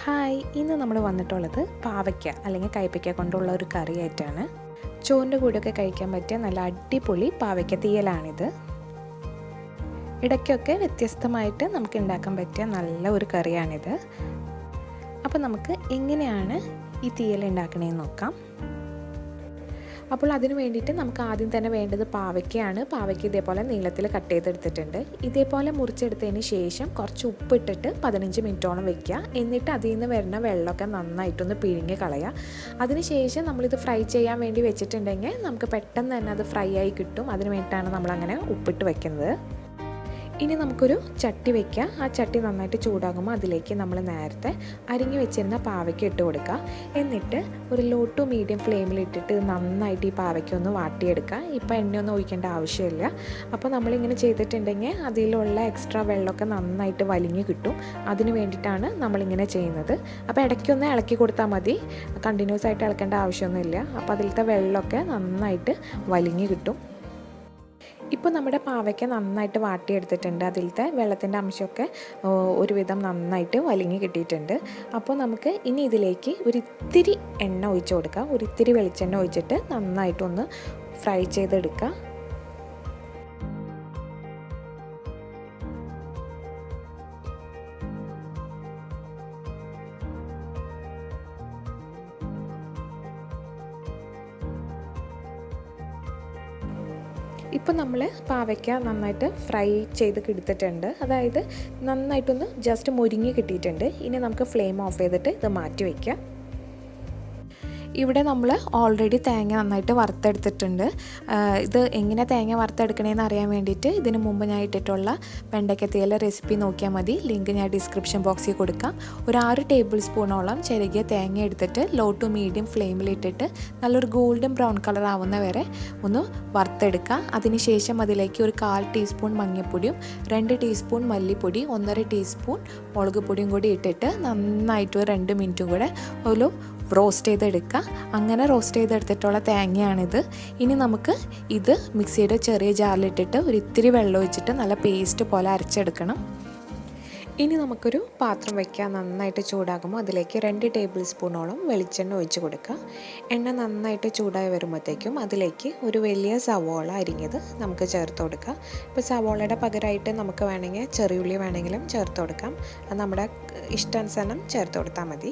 Hi, ഇന്ന് നമ്മൾ വന്നിട്ടുള്ളത് പാവയ്ക്ക അല്ലെങ്കിൽ കയ്പയ്ക്ക കൊണ്ടുള്ള ഒരു കറിയായിട്ടാണ്. ചോറിൻ്റെ കൂടെയൊക്കെ കഴിക്കാൻ പറ്റിയ നല്ല അടിപൊളി പാവയ്ക്ക തീയലാണിത്. ഇടയ്ക്കൊക്കെ വ്യത്യസ്തമായിട്ട് നമുക്ക് ഉണ്ടാക്കാൻ പറ്റിയ നല്ല ഒരു കറിയാണിത്. അപ്പോൾ നമുക്ക് എങ്ങനെയാണ് ഈ തീയൽ ഉണ്ടാക്കണേന്ന് നോക്കാം. അപ്പോൾ അതിന് വേണ്ടിയിട്ട് നമുക്ക് ആദ്യം തന്നെ വേണ്ടത് പാവയ്ക്കയാണ്. പാവയ്ക്ക ഇതേപോലെ നീളത്തിൽ കട്ട് ചെയ്തെടുത്തിട്ടുണ്ട്. ഇതേപോലെ മുറിച്ചെടുത്തതിന് ശേഷം കുറച്ച് ഉപ്പിട്ടിട്ട് 15 മിനിറ്റോളം വെക്കുക. എന്നിട്ട് അതിൽ നിന്ന് വരുന്ന വെള്ളമൊക്കെ നന്നായിട്ടൊന്ന് പിഴിഞ്ഞ് കളയുക. അതിനുശേഷം നമ്മളിത് ഫ്രൈ ചെയ്യാൻ വേണ്ടി വെച്ചിട്ടുണ്ടെങ്കിൽ നമുക്ക് പെട്ടെന്ന് തന്നെ അത് ഫ്രൈ ആയി കിട്ടും. അതിന് വേണ്ടിയിട്ടാണ് നമ്മളങ്ങനെ ഉപ്പിട്ട് വെക്കുന്നത്. ഇനി നമുക്കൊരു ചട്ടി വയ്ക്കുക. ആ ചട്ടി നന്നായിട്ട് ചൂടാകുമ്പോൾ അതിലേക്ക് നമ്മൾ നേരത്തെ അരിഞ്ഞു വെച്ചിരുന്ന പാവയ്ക്ക ഇട്ട് കൊടുക്കുക. എന്നിട്ട് ഒരു ലോ ടു മീഡിയം ഫ്ലെയിമിലിട്ടിട്ട് നന്നായിട്ട് ഈ പാവയ്ക്ക ഒന്ന് വാട്ടിയെടുക്കുക. ഇപ്പോൾ എണ്ണയൊന്നും ഒഴിക്കേണ്ട ആവശ്യമില്ല. അപ്പോൾ നമ്മളിങ്ങനെ ചെയ്തിട്ടുണ്ടെങ്കിൽ അതിലുള്ള എക്സ്ട്രാ വെള്ളമൊക്കെ നന്നായിട്ട് വലിഞ്ഞ് കിട്ടും. അതിന് വേണ്ടിയിട്ടാണ് നമ്മളിങ്ങനെ ചെയ്യുന്നത്. അപ്പോൾ ഇടയ്ക്കൊന്ന് ഇളക്കി കൊടുത്താൽ മതി, കണ്ടിന്യൂസ് ആയിട്ട് ഇളക്കേണ്ട ആവശ്യമൊന്നുമില്ല. അപ്പോൾ അതിലത്തെ വെള്ളമൊക്കെ നന്നായിട്ട് വലിഞ്ഞ് കിട്ടും. ഇപ്പോൾ നമ്മുടെ പാവയ്ക്ക നന്നായിട്ട് വാട്ടിയെടുത്തിട്ടുണ്ട്. അതിലത്തെ വെള്ളത്തിൻ്റെ അംശമൊക്കെ ഒരുവിധം നന്നായിട്ട് വലിഞ്ഞ് കിട്ടിയിട്ടുണ്ട്. അപ്പോൾ നമുക്ക് ഇനി ഇതിലേക്ക് ഒരിത്തിരി എണ്ണ ഒഴിച്ച് കൊടുക്കാം. ഒരിത്തിരി വെളിച്ചെണ്ണ ഒഴിച്ചിട്ട് നന്നായിട്ടൊന്ന് ഫ്രൈ ചെയ്തെടുക്കുക. ഇപ്പോൾ നമ്മൾ പാവയ്ക്ക നന്നായിട്ട് ഫ്രൈ ചെയ്ത് എടുത്തിട്ടുണ്ട്. അതായത് നന്നായിട്ടൊന്ന് ജസ്റ്റ് മുരിങ്ങി കിട്ടിയിട്ടുണ്ട്. ഇനി നമുക്ക് ഫ്ലെയിം ഓഫ് ചെയ്തിട്ട് ഇത് മാറ്റി വയ്ക്കാം. ഇവിടെ നമ്മൾ ഓൾറെഡി തേങ്ങ നന്നായിട്ട് വറുത്തെടുത്തിട്ടുണ്ട്. ഇത് എങ്ങനെ തേങ്ങ വറുത്തെടുക്കണമെന്ന് അറിയാൻ വേണ്ടിയിട്ട് ഇതിന് മുമ്പ് ഞാൻ ഇട്ടിട്ടുള്ള വെണ്ടയ്ക്ക തീയൽ റെസിപ്പി നോക്കിയാൽ മതി. ലിങ്ക് ഞാൻ ഡിസ്ക്രിപ്ഷൻ ബോക്സിൽ കൊടുക്കാം. ഒരു 6 ടേബിൾ സ്പൂണോളം ചെറിയ തേങ്ങ എടുത്തിട്ട് ലോ ടു മീഡിയം ഫ്ലെയിമിലിട്ടിട്ട് നല്ലൊരു ഗോൾഡൻ ബ്രൗൺ കളർ ആവുന്ന വരെ ഒന്ന് വറുത്തെടുക്കുക. അതിനുശേഷം അതിലേക്ക് ഒരു 1/4 ടീസ്പൂൺ മഞ്ഞൾപ്പൊടിയും 2 ടീസ്പൂൺ മല്ലിപ്പൊടി 1/2 ടീസ്പൂൺ മുളക് പൊടിയും കൂടി ഇട്ടിട്ട് നന്നായിട്ട് ഒരു 2 മിനിറ്റും കൂടെ ഒരു റോസ്റ്റ് ചെയ്തെടുക്കുക. അങ്ങനെ റോസ്റ്റ് ചെയ്തെടുത്തിട്ടുള്ള തേങ്ങയാണിത്. ഇനി നമുക്ക് ഇത് മിക്സിയുടെ ചെറിയ ജാറിലിട്ടിട്ട് ഒരു ഇത്തിരി വെള്ളം ഒഴിച്ചിട്ട് നല്ല പേസ്റ്റ് പോലെ അരച്ചെടുക്കണം. ഇനി നമുക്കൊരു പാത്രം വയ്ക്കുക. നന്നായിട്ട് ചൂടാകുമ്പോൾ അതിലേക്ക് 2 ടേബിൾ സ്പൂണോളം വെളിച്ചെണ്ണ ഒഴിച്ച് കൊടുക്കുക. എണ്ണ നന്നായിട്ട് ചൂടായി വരുമ്പോഴത്തേക്കും അതിലേക്ക് ഒരു വലിയ സവോള അരിഞ്ഞത് നമുക്ക് ചേർത്ത് കൊടുക്കുക. ഇപ്പോൾ സവോളയുടെ പകരമായിട്ട് നമുക്ക് വേണമെങ്കിൽ ചെറിയുള്ളി വേണമെങ്കിലും ചേർത്ത് കൊടുക്കാം. അത് നമ്മുടെ ഇഷ്ടാനുസരണം ചേർത്ത് കൊടുത്താൽ മതി.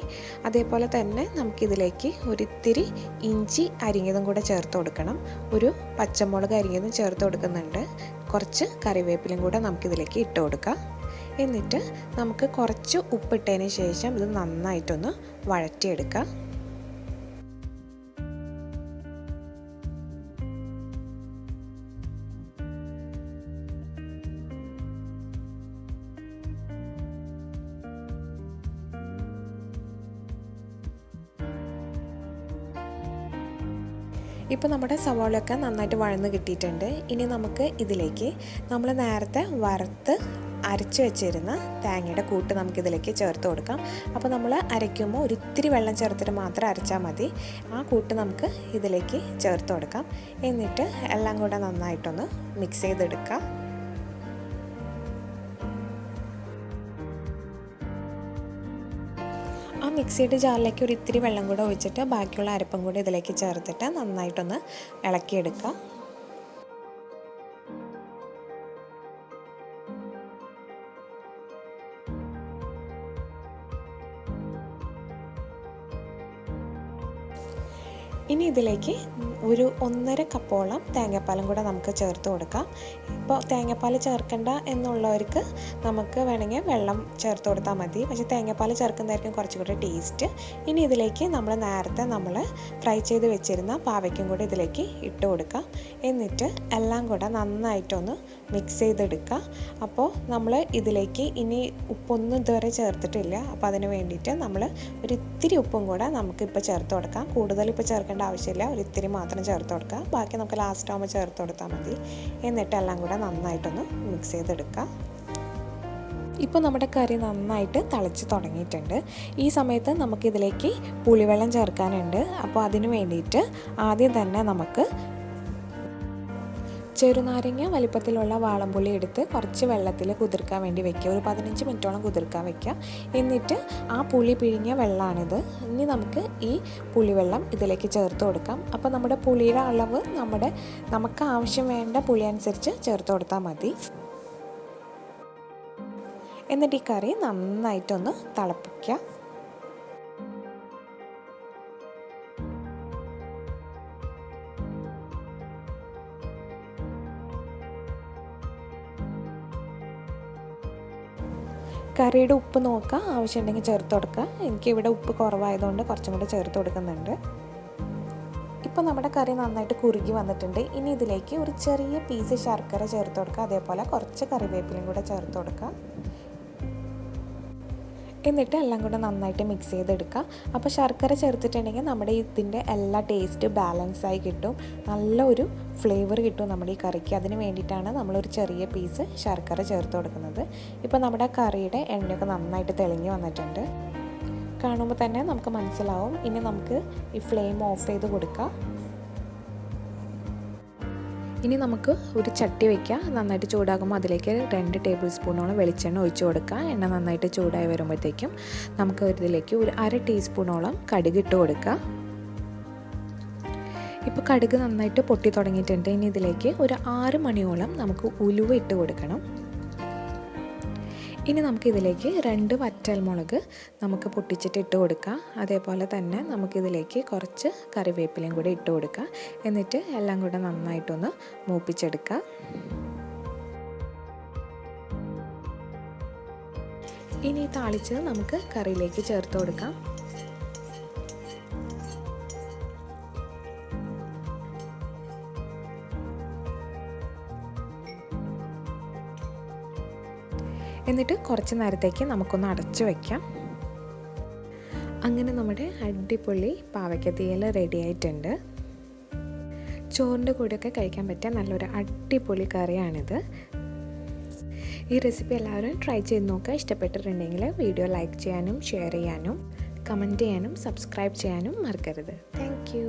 അതേപോലെ തന്നെ നമുക്കിതിലേക്ക് ഒരിത്തിരി ഇഞ്ചി അരിഞ്ഞതും കൂടെ ചേർത്ത് കൊടുക്കണം. ഒരു പച്ചമുളക് അരിഞ്ഞതും ചേർത്ത് കൊടുക്കുന്നുണ്ട്. കുറച്ച് കറിവേപ്പിലയും കൂടെ നമുക്കിതിലേക്ക് ഇട്ട് കൊടുക്കാം. എന്നിട്ട് നമുക്ക് കുറച്ച് ഉപ്പിട്ടതിന് ശേഷം ഇത് നന്നായിട്ടൊന്ന് വഴറ്റിയെടുക്കാം. ഇപ്പോൾ നമ്മുടെ സവാളയൊക്കെ നന്നായിട്ട് വഴന്ന് കിട്ടിയിട്ടുണ്ട്. ഇനി നമുക്ക് ഇതിലേക്ക് നമ്മൾ നേരത്തെ വറുത്ത് അരച്ച് വെച്ചിരുന്ന തേങ്ങയുടെ കൂട്ട് നമുക്കിതിലേക്ക് ചേർത്ത് കൊടുക്കാം. അപ്പോൾ നമ്മൾ അരയ്ക്കുമ്പോൾ ഒരിത്തിരി വെള്ളം ചേർത്തിട്ട് മാത്രം അരച്ചാൽ മതി. ആ കൂട്ട് നമുക്ക് ഇതിലേക്ക് ചേർത്ത് കൊടുക്കാം. എന്നിട്ട് എല്ലാം കൂടെ നന്നായിട്ടൊന്ന് മിക്സ് ചെയ്തെടുക്കാം. ആ മിക്സിയുടെ ജാറിലേക്ക് ഒരു ഇത്തിരി വെള്ളം കൂടെ ഒഴിച്ചിട്ട് ബാക്കിയുള്ള അരപ്പും കൂടെ ഇതിലേക്ക് ചേർത്തിട്ട് നന്നായിട്ടൊന്ന് ഇളക്കിയെടുക്കാം. ഇനി ഇതിലേക്ക് ഒരു 1.5 കപ്പോളം തേങ്ങാപ്പാലും കൂടെ നമുക്ക് ചേർത്ത് കൊടുക്കാം. ഇപ്പോൾ തേങ്ങാപ്പാൽ ചേർക്കണ്ട എന്നുള്ളവർക്ക് നമുക്ക് വേണമെങ്കിൽ വെള്ളം ചേർത്ത് കൊടുത്താൽ മതി. പക്ഷേ തേങ്ങാപ്പാൽ ചേർക്കുന്നതായിരിക്കും കുറച്ചുകൂടി ടേസ്റ്റ്. ഇനി ഇതിലേക്ക് നേരത്തെ നമ്മൾ ഫ്രൈ ചെയ്ത് വെച്ചിരുന്ന പാവയ്ക്കും കൂടി ഇതിലേക്ക് ഇട്ട് കൊടുക്കാം. എന്നിട്ട് എല്ലാം കൂടെ നന്നായിട്ടൊന്ന് മിക്സ് ചെയ്തെടുക്കുക. അപ്പോൾ നമ്മൾ ഇതിലേക്ക് ഇനി ഉപ്പൊന്നും ഇതുവരെ ചേർത്തിട്ടില്ല. അപ്പോൾ അതിന് വേണ്ടിയിട്ട് നമ്മൾ ഒരു ഇത്തിരി ഉപ്പും കൂടെ നമുക്കിപ്പോൾ ചേർത്ത് കൊടുക്കാം. കൂടുതൽ ഇപ്പോൾ ചേർക്കേണ്ട ആവശ്യമില്ല, ഒരു ഇത്തിരി മാത്രം ചേർത്ത് കൊടുക്കുക. ബാക്കി നമുക്ക് ലാസ്റ്റ് ആകുമ്പോൾ ചേർത്ത് കൊടുത്താൽ മതി. എന്നിട്ട് എല്ലാം കൂടെ നന്നായിട്ടൊന്ന് മിക്സ് ചെയ്തെടുക്കുക. ഇപ്പോൾ നമ്മുടെ കറി നന്നായിട്ട് തിളച്ച് തുടങ്ങിയിട്ടുണ്ട്. ഈ സമയത്ത് നമുക്കിതിലേക്ക് പുളിവെള്ളം ചേർക്കാനുണ്ട്. അപ്പോൾ അതിന് വേണ്ടിയിട്ട് ആദ്യം തന്നെ നമുക്ക് ചെറുനാരങ്ങ വലിപ്പത്തിലുള്ള വാളംപുളി എടുത്ത് കുറച്ച് വെള്ളത്തിൽ കുതിർക്കാൻ വേണ്ടി വെക്കുക. ഒരു 15 മിനിറ്റോളം കുതിർക്കാൻ വെക്കുക. എന്നിട്ട് ആ പുളി പിഴിഞ്ഞ വെള്ളമാണിത്. ഇനി നമുക്ക് ഈ പുളിവെള്ളം ഇതിലേക്ക് ചേർത്ത് കൊടുക്കാം. അപ്പോൾ നമ്മുടെ പുളിയുടെ അളവ് നമുക്ക് ആവശ്യം വേണ്ട പുളി അനുസരിച്ച് ചേർത്ത് കൊടുത്താൽ മതി. എന്നിട്ട് ഈ കറി നന്നായിട്ടൊന്ന് തിളപ്പിക്കുക. കറിയുടെ ഉപ്പ് നോക്കുക, ആവശ്യമുണ്ടെങ്കിൽ ചേർത്ത് കൊടുക്കുക. എനിക്കിവിടെ ഉപ്പ് കുറവായതുകൊണ്ട് കുറച്ചും കൂടെ ചേർത്ത് കൊടുക്കുന്നുണ്ട്. ഇപ്പോൾ നമ്മുടെ കറി നന്നായിട്ട് കുറുകി വന്നിട്ടുണ്ട്. ഇനി ഇതിലേക്ക് ഒരു ചെറിയ പീസ് ശർക്കര ചേർത്ത് കൊടുക്കുക. അതേപോലെ കുറച്ച് കറിവേപ്പിലയും കൂടെ ചേർത്ത് കൊടുക്കുക. എന്നിട്ട് എല്ലാം കൂടെ നന്നായിട്ട് മിക്സ് ചെയ്തെടുക്കുക. അപ്പോൾ ശർക്കര ചേർത്തിട്ടുണ്ടെങ്കിൽ നമ്മുടെ ഇതിൻ്റെ എല്ലാ ടേസ്റ്റ് ബാലൻസായി കിട്ടും. നല്ലൊരു ഫ്ലേവർ കിട്ടും നമ്മുടെ ഈ കറിക്ക്. അതിന് വേണ്ടിയിട്ടാണ് നമ്മളൊരു ചെറിയ പീസ് ശർക്കര ചേർത്ത് കൊടുക്കുന്നത്. ഇപ്പോൾ നമ്മുടെ കറിയുടെ എണ്ണയൊക്കെ നന്നായിട്ട് തെളിഞ്ഞ് വന്നിട്ടുണ്ട്. കാണുമ്പോൾ തന്നെ നമുക്ക് മനസ്സിലാവും. ഇനി നമുക്ക് ഈ ഫ്ലെയിം ഓഫ് ചെയ്ത് കൊടുക്കാം. ഇനി നമുക്ക് ഒരു ചട്ടി വയ്ക്കുക. നന്നായിട്ട് ചൂടാകുമ്പോൾ അതിലേക്ക് 2 ടേബിൾ സ്പൂണോളം വെളിച്ചെണ്ണ ഒഴിച്ച് കൊടുക്കുക. എണ്ണ നന്നായിട്ട് ചൂടായി വരുമ്പോഴത്തേക്കും നമുക്ക് ഇതിലേക്ക് ഒരു 1/2 ടീസ്പൂണോളം കടുക് ഇട്ട് കൊടുക്കുക. ഇപ്പോൾ കടുക് നന്നായിട്ട് പൊട്ടി തുടങ്ങിയിട്ടുണ്ട്. ഇനി ഇതിലേക്ക് ഒരു 6 മണിയോളം നമുക്ക് ഉലുവ ഇട്ട് കൊടുക്കണം. ഇനി നമുക്കിതിലേക്ക് 2 വറ്റൽമുളക് നമുക്ക് പൊട്ടിച്ചിട്ട് ഇട്ട് കൊടുക്കുക. അതേപോലെ തന്നെ നമുക്കിതിലേക്ക് കുറച്ച് കറിവേപ്പിലയും കൂടി ഇട്ട് കൊടുക്കുക. എന്നിട്ട് എല്ലാം കൂടെ നന്നായിട്ടൊന്ന് മൂപ്പിച്ചെടുക്കുക. ഇനി താളിച്ചത് നമുക്ക് കറിയിലേക്ക് ചേർത്ത് കൊടുക്കാം. എന്നിട്ട് കുറച്ച് നേരത്തേക്ക് നമുക്കൊന്ന് അടച്ചു വയ്ക്കാം. അങ്ങനെ നമ്മുടെ അടിപൊളി പാവയ്ക്ക തീയൽ റെഡി ആയിട്ടുണ്ട്. ചോറിൻ്റെ കൂടെയൊക്കെ കഴിക്കാൻ പറ്റിയ നല്ലൊരു അടിപൊളി കറിയാണിത്. ഈ റെസിപ്പി എല്ലാവരും ട്രൈ ചെയ്ത് നോക്കുക. ഇഷ്ടപ്പെട്ടിട്ടുണ്ടെങ്കിൽ വീഡിയോ ലൈക്ക് ചെയ്യാനും ഷെയർ ചെയ്യാനും കമൻറ്റ് ചെയ്യാനും സബ്സ്ക്രൈബ് ചെയ്യാനും മറക്കരുത്. Thank you.